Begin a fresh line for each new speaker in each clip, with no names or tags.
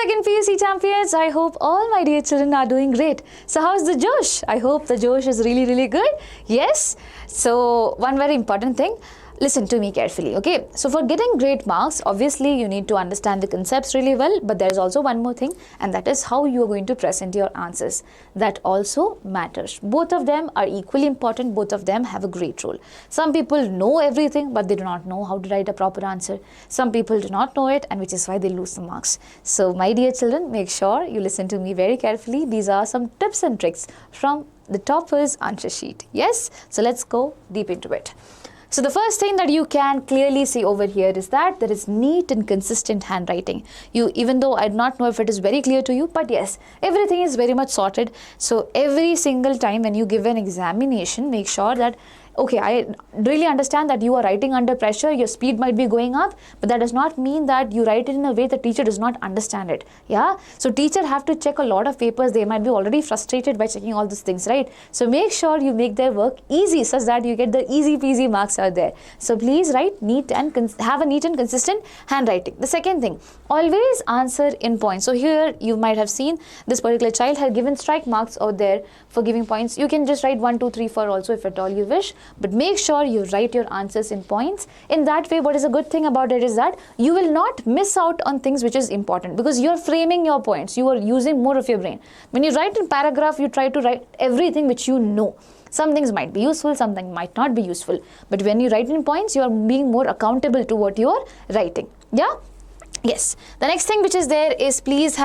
second PUC champions. I hope all my dear children are doing great. So how's the Josh? I hope the Josh is really, really good. Yes. So one very important thing. Listen to me carefully, okay? So for getting great marks, obviously you need to understand the concepts really well, but there is also one more thing, and that is how you are going to present your answers. That also matters. Both of them are equally important. Both of them have a great role. Some people know everything, but they do not know how to write a proper answer. Some people do not know it, and which is why they lose the marks. So my dear children, make sure you listen to me very carefully. These are some tips and tricks from the topper's answer sheet. Yes? So let's go deep into it. So the first thing that you can clearly see over here is that there is neat and consistent handwriting. Even though I do not know if it is very clear to you, but yes, everything is very much sorted. So every single time when you give an examination, make sure that, okay, I really understand that you are writing under pressure, your speed might be going up, but that does not mean that you write it in a way the teacher does not understand it. Yeah, so teacher have to check a lot of papers. They might be already frustrated by checking all these things, right? So make sure you make their work easy such that you get the easy peasy marks out there. So please write neat and have a neat and consistent handwriting. The second thing, always answer in points. So here you might have seen this particular child had given strike marks out there for giving points. You can just write 1, 2, 3, 4 also if at all you wish. But make sure you write your answers in points. In that way, what is a good thing about it is that you will not miss out on things which is important because you are framing your points. You are using more of your brain. When you write in paragraph, you try to write everything which you know. Some things might be useful, something might not be useful. But when you write in points, you are being more accountable to what you are writing. Yeah? Yes. The next thing which is there is please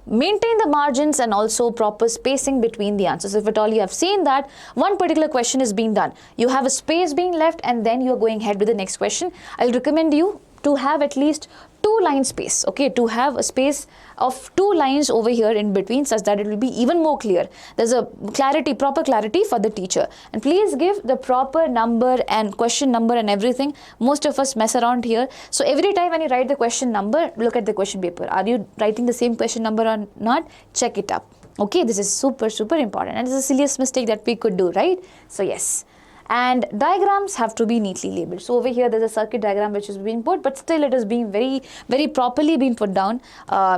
maintain the margins and also proper spacing between the answers. If at all you have seen that one particular question is being done, you have a space being left and then you are going ahead with the next question. I'll recommend you to have at least 2 line space, okay, to have a space of 2 lines over here in between such that it will be even more clear. There's a proper clarity for the teacher. And please give the proper number and question number and everything. Most of us mess around here. So every time when you write the question number, look at the question paper. Are you writing the same question number or not? Check it up. Okay, this is super, super important. And it's the silliest mistake that we could do, right? So yes. And diagrams have to be neatly labeled. So over here there's a circuit diagram which is being put, but still it is being very, very properly being put down,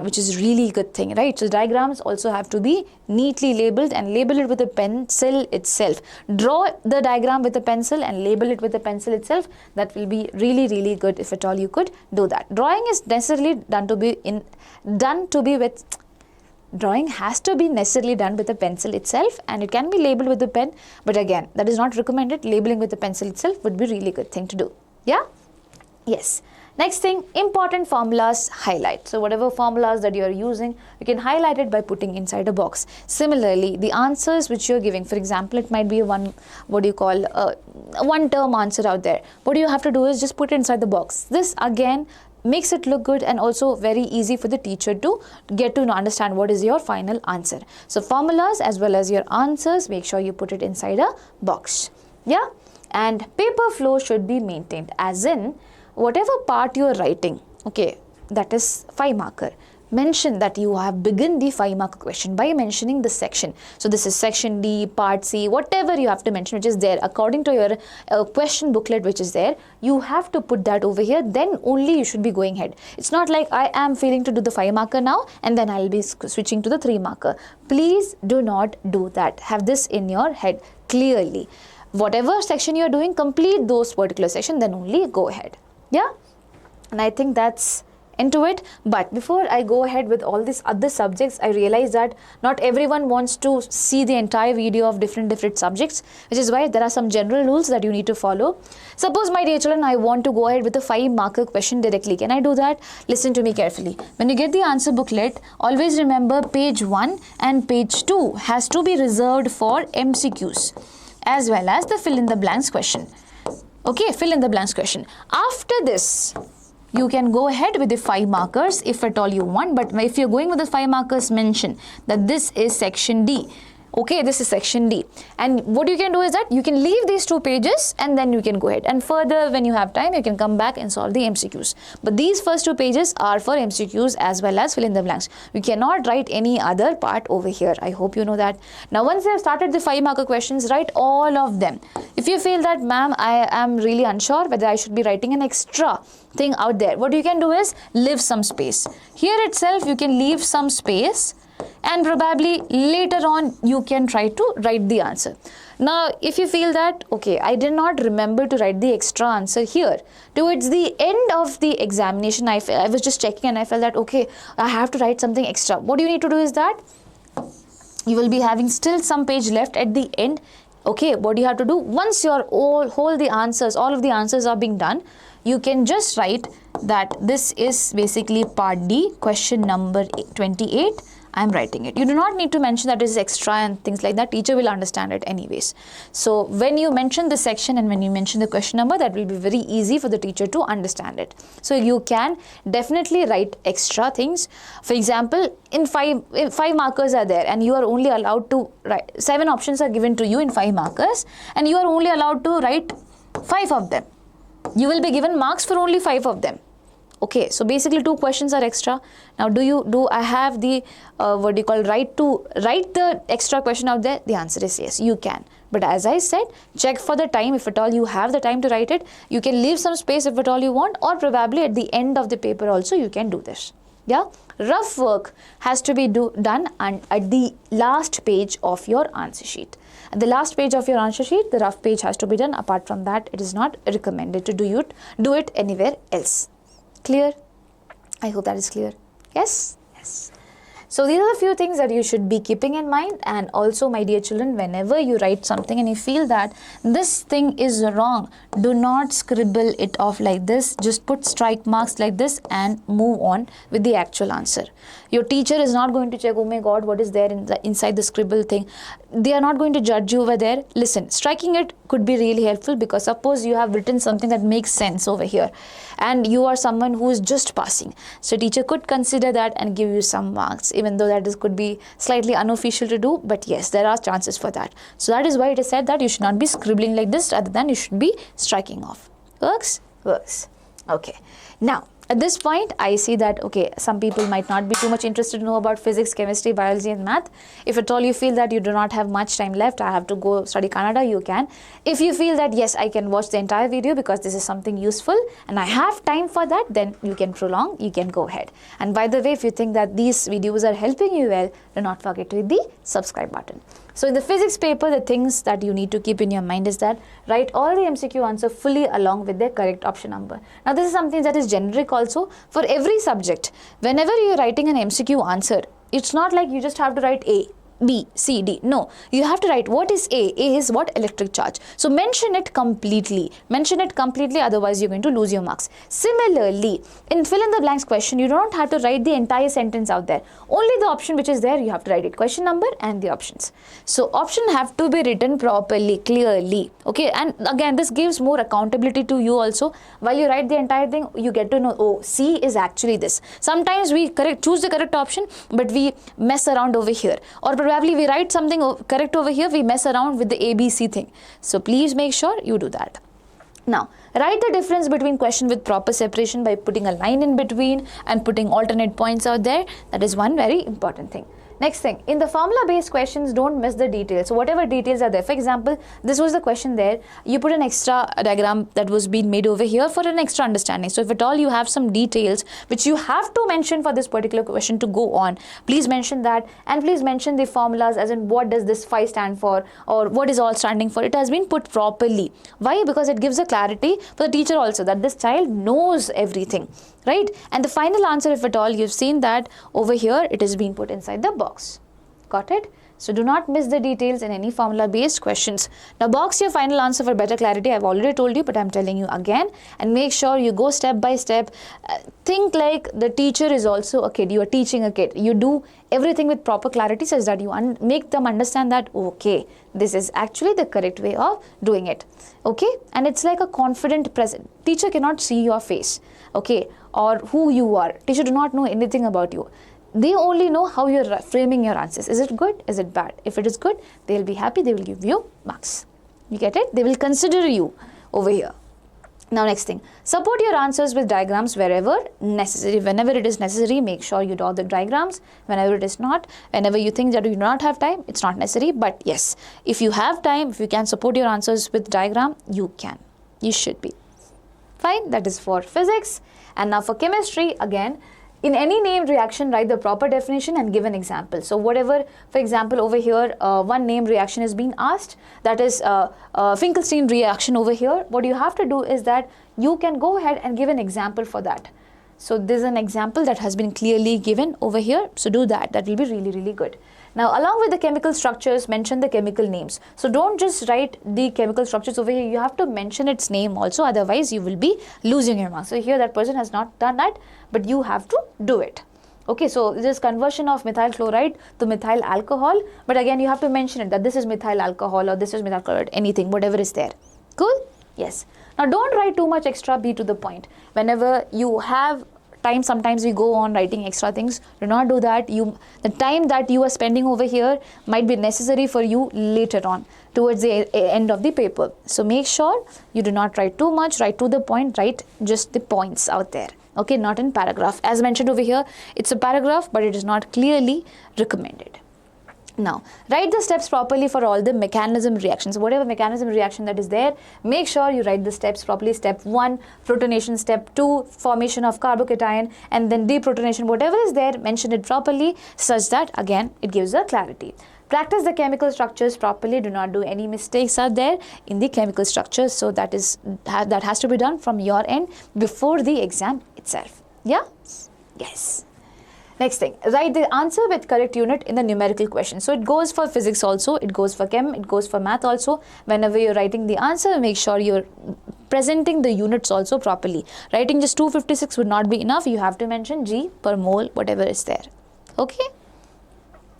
which is really good thing, right? So diagrams also have to be neatly labeled and label it with a pencil itself. Draw the diagram with a pencil and label it with a pencil itself. That will be really, really good if at all you could do that. Drawing is necessarily Drawing has to be necessarily done with a pencil itself, and it can be labeled with a pen, but again, that is not recommended. Labeling with the pencil itself would be really good thing to do. Yeah? Yes. Next thing, important formulas highlight. So whatever formulas that you are using, you can highlight it by putting inside a box. Similarly, the answers which you are giving, for example, it might be a one term answer out there. What you have to do is just put it inside the box. This again makes it look good and also very easy for the teacher to get to understand what is your final answer. So formulas as well as your answers, make sure you put it inside a box. Yeah? And paper flow should be maintained, as in whatever part you are writing, okay, that is 5 marker. Mention that you have begun the 5 marker question by mentioning the section. So this is section D, part C, whatever you have to mention which is there according to your question booklet which is there, you have to put that over here, then only you should be going ahead. It's not like I am failing to do the 5 marker now and then I'll be switching to the 3 marker. Please do not do that. Have this in your head clearly. Whatever section you are doing, complete those particular section, then only go ahead. Yeah? And I think that's into it. But before I go ahead with all these other subjects, I realize that not everyone wants to see the entire video of different subjects, which is why there are some general rules that you need to follow. Suppose, my dear children, I want to go ahead with a 5 marker question directly. Can I do that? Listen to me carefully. When you get the answer booklet, always remember page 1 and page 2 has to be reserved for MCQs as well as the fill in the blanks question. Okay, fill in the blanks question. After this, you can go ahead with the 5 markers if at all you want, but if you're going with the 5 markers, mention that this is section D. Okay, this is section D. And what you can do is that you can leave these 2 pages and then you can go ahead. And further, when you have time, you can come back and solve the MCQs. But these first 2 pages are for MCQs as well as fill in the blanks. You cannot write any other part over here. I hope you know that. Now, once you have started the 5-marker questions, write all of them. If you feel that, ma'am, I am really unsure whether I should be writing an extra thing out there, what you can do is leave some space. Here itself, you can leave some space, and probably later on you can try to write the answer. Now, if you feel that, okay, I did not remember to write the extra answer here, towards the end of the examination, I was just checking and I felt that, okay, I have to write something extra. What you need to do is that you will be having still some page left at the end. Okay, what you have to do, once your all of the answers are being done, you can just write that this is basically part D, question number 28. I am writing it. You do not need to mention that it is extra and things like that. Teacher will understand it anyways. So when you mention the section and when you mention the question number, that will be very easy for the teacher to understand it. So you can definitely write extra things. For example, in 5 markers are there and you are only allowed to write, 7 options are given to you in 5 markers and you are only allowed to write 5 of them. You will be given marks for only 5 of them. Okay, so basically 2 questions are extra. Now, do I have the right to write the extra question out there? The answer is yes, you can. But as I said, check for the time. If at all you have the time to write it, you can leave some space if at all you want, or probably at the end of the paper also you can do this. Yeah, rough work has to be done at the last page of your answer sheet. At the last page of your answer sheet, the rough page has to be done. Apart from that, it is not recommended to do it anywhere else. Clear? I hope that is clear. Yes? Yes. So these are the few things that you should be keeping in mind. And also, my dear children, whenever you write something and you feel that this thing is wrong, do not scribble it off like this. Just put strike marks like this and move on with the actual answer. Your teacher is not going to check, oh my God, what is there inside the scribble thing. They are not going to judge you over there. Listen, striking it could be really helpful, because suppose you have written something that makes sense over here and you are someone who is just passing. So teacher could consider that and give you some marks, even though that could be slightly unofficial to do. But yes, there are chances for that. So that is why it is said that you should not be scribbling like this, rather than you should be striking off. Works? Works. Okay. Now, at this point, I see that, okay, some people might not be too much interested to know about physics, chemistry, biology and math. If at all you feel that you do not have much time left, I have to go study Kannada, you can. If you feel that, yes, I can watch the entire video because this is something useful and I have time for that, then you can prolong, you can go ahead. And by the way, if you think that these videos are helping you well, do not forget to hit the subscribe button. So in the physics paper, the things that you need to keep in your mind is that write all the MCQ answer fully along with their correct option number. Now this is something that is generic also for every subject. Whenever you are writing an MCQ answer, it's not like you just have to write A, B, C, D. No, you have to write what is A. A is what? Electric charge. So mention it completely. Mention it completely, otherwise you're going to lose your marks. Similarly, in fill in the blanks question, you don't have to write the entire sentence out there. Only the option which is there, you have to write it, question number and the options. So option have to be written properly, clearly. Okay, and again, this gives more accountability to you also. While you write the entire thing, you get to know, oh, C is actually this. Sometimes we choose the correct option, but we mess around over here. Or probably we write something correct over here, we mess around with the ABC thing. So please make sure you do that. Now, write the difference between question with proper separation by putting a line in between and putting alternate points out there. That is one very important thing. Next thing, in the formula based questions, don't miss the details. So whatever details are there, for example, this was the question there, you put an extra diagram that was being made over here for an extra understanding. So if at all you have some details which you have to mention for this particular question to go on, please mention that, and please mention the formulas as in what does this phi stand for or what is all standing for. It has been put properly. Why? Because it gives a clarity for the teacher also that this child knows everything. Right? And the final answer, if at all you've seen that over here, it is being put inside the box. Got it? So do not miss the details in any formula based questions. Now box your final answer for better clarity. I've already told you, but I'm telling you again, and make sure you go step by step. Think like the teacher is also a kid. You are teaching a kid. You do everything with proper clarity such that you make them understand that, okay, this is actually the correct way of doing it. Okay? And it's like a confident present. Teacher cannot see your face. Okay? Or who you are. Teacher do not know anything about you. they only know how you're framing your answers. Is it good? Is it bad? If it is good, they'll be happy, they will give you marks. You get it? They will consider you over here. Now next thing, support your answers with diagrams wherever necessary. Whenever it is necessary, make sure you draw the diagrams. Whenever it is not, whenever you think that you do not have time, it's not necessary. But yes, if you have time, if you can support your answers with diagram, you can. You should be. Fine, that is for physics. And now for chemistry, again, in any named reaction, write the proper definition and give an example. So whatever, for example, over here, one named reaction is being asked, that is Finkelstein reaction over here. What you have to do is that you can go ahead and give an example for that. So this is an example that has been clearly given over here. So do that. That will be really, really good. Now, along with the chemical structures, mention the chemical names. So don't just write the chemical structures over here. You have to mention its name also. Otherwise, you will be losing your marks. So here that person has not done that, but you have to do it. Okay, so this is conversion of methyl chloride to methyl alcohol. But again, you have to mention it that this is methyl alcohol or this is methyl chloride, anything, whatever is there. Cool? Yes. Now, don't write too much extra, be to the point. Whenever you have time, sometimes we go on writing extra things. Do not do that. The time that you are spending over here might be necessary for you later on towards the end of the paper. So make sure you do not write too much, write to the point, write just the points out there. Okay, not in paragraph. As mentioned over here, it's a paragraph, but it is not clearly recommended. Now, write the steps properly for all the mechanism reactions. Whatever mechanism reaction that is there, make sure you write the steps properly. Step 1, protonation. Step 2, formation of carbocation, and then deprotonation. Whatever is there, mention it properly such that, again, it gives a clarity. Practice the chemical structures properly. Do not do any mistakes out there in the chemical structures. So that has to be done from your end before the exam itself. Yeah? Yes. Next thing, write the answer with correct unit in the numerical question. So it goes for physics also, it goes for chem, it goes for math also. Whenever you're writing the answer, make sure you're presenting the units also properly. Writing just 256 would not be enough. You have to mention G per mole, whatever is there. Okay?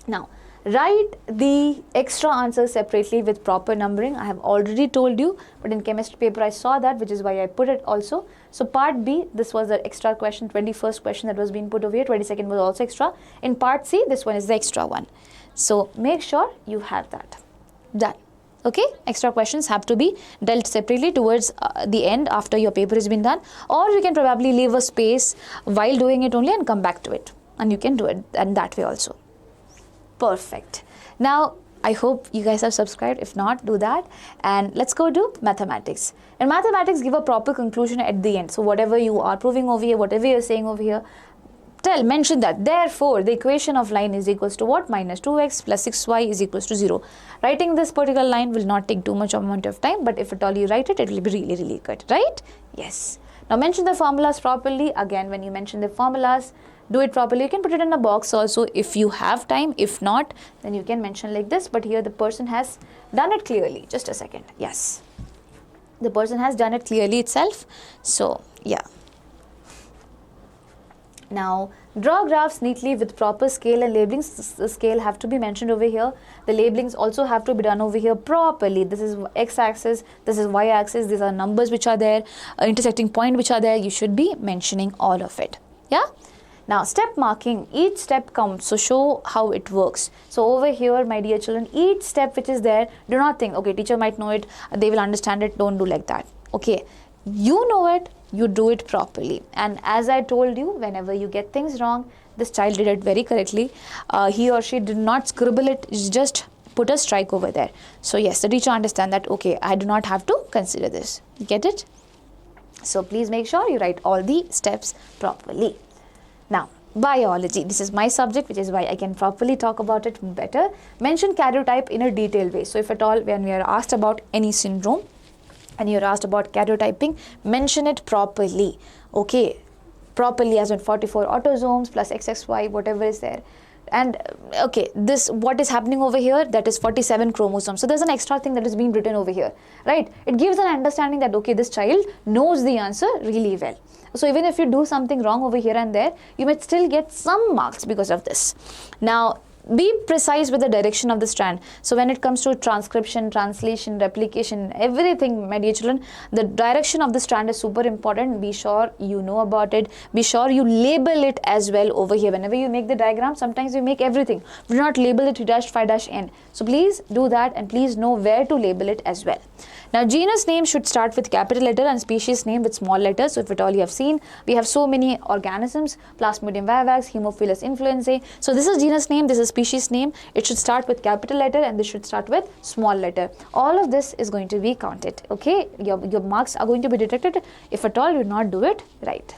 Now, write the extra answers separately with proper numbering. I have already told you, but in chemistry paper I saw that, which is why I put it also. So part B, this was the extra question, 21st question that was being put over here, 22nd was also extra. In part C, this one is the extra one. So make sure you have that. Done. Okay, extra questions have to be dealt separately towards the end after your paper has been done, or you can probably leave a space while doing it only and come back to it, and you can do it and that way also. Perfect. Now, I hope you guys have subscribed. If not, do that. And let's go to mathematics. In mathematics, give a proper conclusion at the end. So whatever you are proving over here, whatever you're saying over here, mention that. Therefore, the equation of line is equals to what? Minus 2x plus 6y is equals to 0. Writing this particular line will not take too much amount of time, but if at all you write it, it will be really, really good, right? Yes. Now, mention the formulas properly. Again, when you mention the formulas, do it properly. You can put it in a box also if you have time. If not, then you can mention like this. But here the person has done it clearly. Just a second. Yes. The person has done it clearly itself. So, yeah. Now, draw graphs neatly with proper scale and labelings. The scale have to be mentioned over here. The labelings also have to be done over here properly. This is x-axis, this is y-axis. These are numbers which are there, intersecting point which are there. You should be mentioning all of it. Yeah. Now, step marking, each step counts, so show how it works. So over here, my dear children, each step which is there, do not think, okay, teacher might know it, they will understand it, don't do like that. Okay, you know it, you do it properly. And as I told you, whenever you get things wrong, this child did it very correctly. He or she did not scribble it, just put a strike over there. So yes, the teacher understand that, okay, I do not have to consider this. You get it? So please make sure you write all the steps properly. Now, biology. This is my subject, which is why I can properly talk about it better. Mention karyotype in a detailed way. So, if at all when we are asked about any syndrome and you are asked about karyotyping, mention it properly. Okay, properly as in 44 autosomes plus XXY, whatever is there. And okay, this what is happening over here, that is 47 chromosomes. So there's an extra thing that is being written over here, right? It gives an understanding that okay, this child knows the answer really well. So even if you do something wrong over here and there, you might still get some marks because of this. Now, be precise with the direction of the strand. So when it comes to transcription, translation, replication, everything, my dear children, the direction of the strand is super important. Be sure you know about it. Be sure you label it as well over here. Whenever you make the diagram, sometimes you make everything. Do not label it 3-5-N. So please do that, and please know where to label it as well. Now, genus name should start with capital letter and species name with small letters. So if at all you have seen, we have so many organisms: Plasmodium vivax, Haemophilus influenzae. So this is genus name, this is species name. It should start with capital letter and this should start with small letter. All of this is going to be counted. Okay, your marks are going to be deducted if at all you not do it right.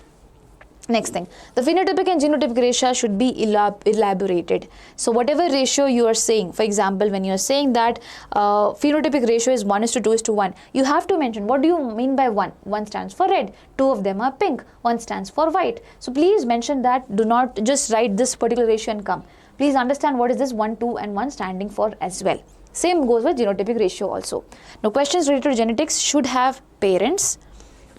Next thing, the phenotypic and genotypic ratio should be elaborated. So whatever ratio you are saying, for example, when you are saying that phenotypic ratio is 1:2:1, you have to mention what do you mean by 1. 1 stands for red, 2 of them are pink, 1 stands for white. So please mention that. Do not just write this particular ratio and come. Please understand what is this 1, 2 and 1 standing for as well. Same goes with genotypic ratio also. Now, questions related to genetics should have parents.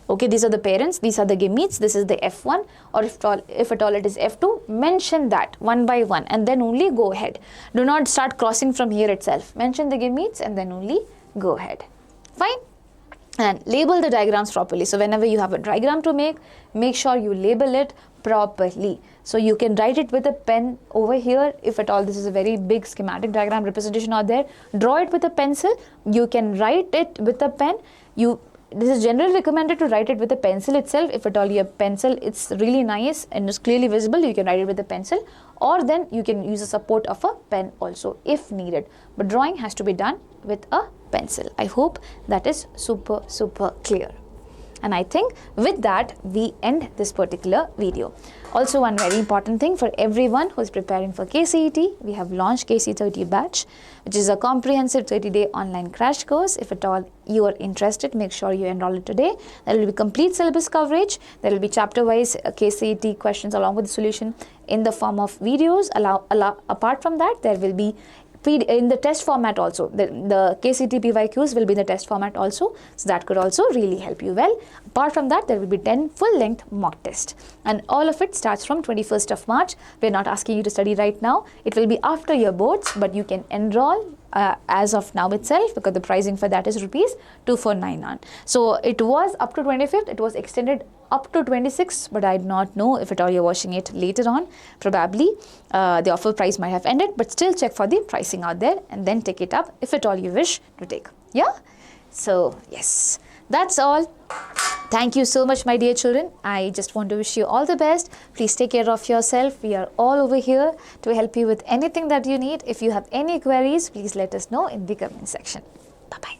Okay, these are the parents, these are the gametes, this is the F1, or if at all it is F2, mention that one by one and then only go ahead. Do not start crossing from here itself. Mention the gametes and then only go ahead. Fine? And label the diagrams properly. So whenever you have a diagram to make sure you label it properly. So you can write it with a pen over here. If at all this is a very big schematic diagram representation out there, draw it with a pencil. You can write it with a pen. This is generally recommended to write it with a pencil itself. If at all you have pencil, it's really nice and it's clearly visible. You can write it with a pencil, or then you can use the support of a pen also if needed. But drawing has to be done with a pencil. I hope that is super clear. And I think with that, we end this particular video. Also, one very important thing for everyone who is preparing for KCET, we have launched KC30 batch, which is a comprehensive 30-day online crash course. If at all you are interested, make sure you enroll it today. There will be complete syllabus coverage. There will be chapter-wise KCET questions along with the solution in the form of videos. Apart from that, there will be in the test format also. The KCET PYQs will be in the test format also. So that could also really help you well. Apart from that, there will be 10 full-length mock tests. And all of it starts from 21st of March. We're not asking you to study right now. It will be after your boards, but you can enroll as of now itself, because the pricing for that is ₹2499. So it was up to 25th. It was extended up to 26th, but I do not know if at all you're watching it later on. Probably the offer price might have ended, but still check for the pricing out there and then take it up if at all you wish to take. Yeah? So yes, that's all. Thank you so much, my dear children. I just want to wish you all the best. Please take care of yourself. We are all over here to help you with anything that you need. If you have any queries, please let us know in the comment section. Bye-bye.